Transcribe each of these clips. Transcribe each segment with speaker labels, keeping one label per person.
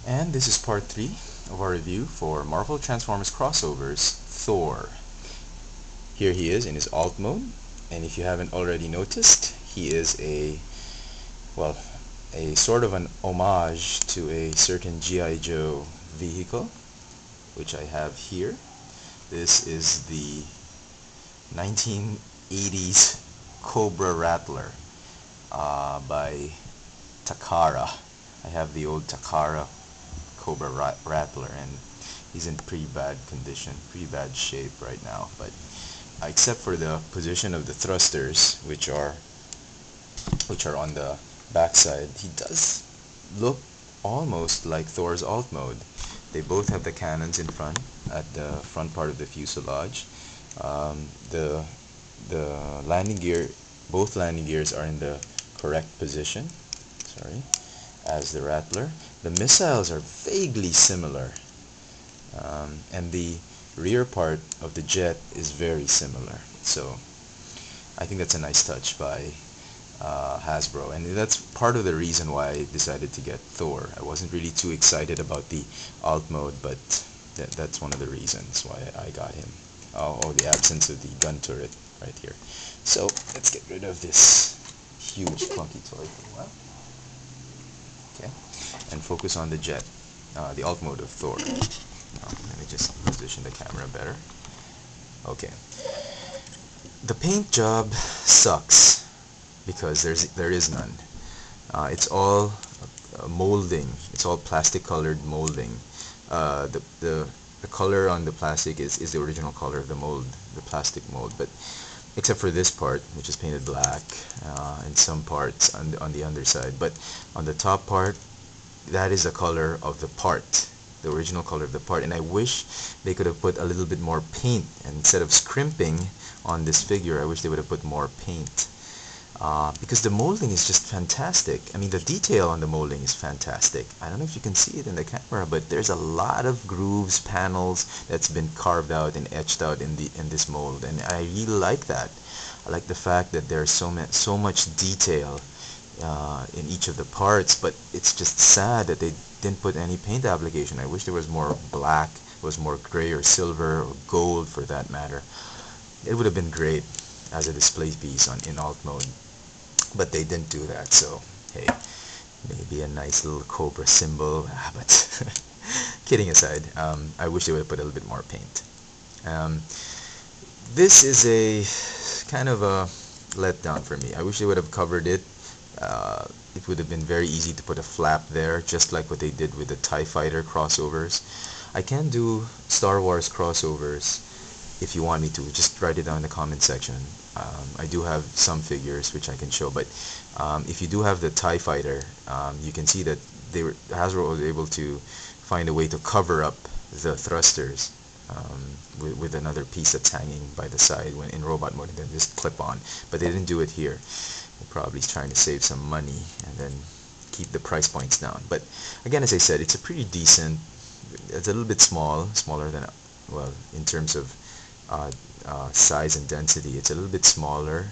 Speaker 1: And this is part 3 of our review for Marvel Transformers crossovers, Thor. Here he is in his alt mode, and if you haven't already noticed, he is a sort of an homage to a certain G.I. Joe vehicle, which I have here. This is the 1980s Cobra Rattler by Takara. I have the old Takara Cobra Rattler, and he's in pretty bad condition, pretty bad shape right now, but except for the position of the thrusters, which are on the backside, he does look almost like Thor's alt mode. They both have the cannons in front, at the front part of the fuselage. The landing gear, both landing gears are in the correct position, as the Rattler. The missiles are vaguely similar, and the rear part of the jet is very similar. So I think that's a nice touch by Hasbro, and that's part of the reason why I decided to get Thor. I wasn't really too excited about the alt mode, but that's one of the reasons why I got him. Oh, the absence of the gun turret right here. So let's get rid of this huge clunky toy for a while. Okay, and focus on the jet, the alt mode of Thor. Let me just position the camera better. Okay, the paint job sucks because there is none. It's all molding. It's all plastic colored molding. The color on the plastic is the original color of the mold, the plastic mold, but except for this part, which is painted black, and some parts on the underside. But on the top part, that is the color of the part, the original color of the part. And I wish they could have put a little bit more paint, and instead of scrimping on this figure, I wish they would have put more paint. Because the molding is just fantastic. I mean, the detail on the molding is fantastic. I don't know if you can see it in the camera, but there's a lot of grooves, panels that's been carved out and etched out in this mold, and I really like that. I like the fact that there's so much detail in each of the parts, but it's just sad that they didn't put any paint application. I wish there was more black, was more gray or silver or gold for that matter. It would have been great as a display piece in alt mode. But they didn't do that, so hey, maybe a nice little Cobra symbol. But kidding aside, I wish they would have put a little bit more paint. This is a kind of a letdown for me. I wish they would have covered it. It would have been very easy to put a flap there, just like what they did with the TIE Fighter crossovers. I can do Star Wars crossovers if you want me to. Just write it down in the comment section. I do have some figures which I can show, but if you do have the TIE Fighter, you can see that Hasbro was able to find a way to cover up the thrusters with another piece that's hanging by the side when in robot mode, and then just clip on. But they didn't do it here. They're probably trying to save some money and then keep the price points down. But again, as I said, it's a pretty decent. It's a little bit smaller than, well, in terms of size and density, it's a little bit smaller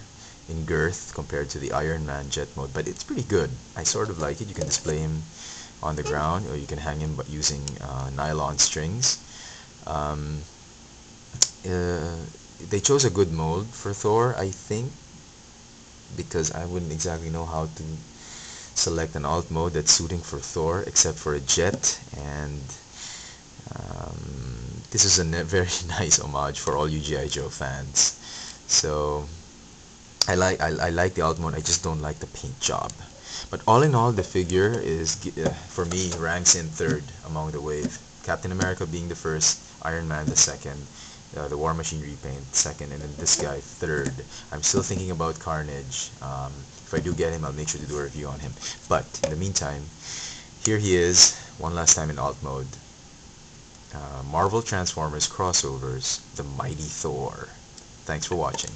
Speaker 1: in girth compared to the Iron Man jet mode, but it's pretty good. I sort of like it. You can display him on the ground, or you can hang him using nylon strings. They chose a good mold for Thor, I think, because I wouldn't exactly know how to select an alt mode that's suiting for Thor except for a jet. And this is a very nice homage for all you G.I. Joe fans. So I like the alt mode. I just don't like the paint job. But all in all, the figure is for me ranks in third among the wave. Captain America being the first, Iron Man the second, the War Machine repaint second, and then this guy third. I'm still thinking about Carnage. If I do get him, I'll make sure to do a review on him. But in the meantime, here he is one last time in alt mode. Marvel Transformers crossovers, the mighty Thor. Thanks for watching.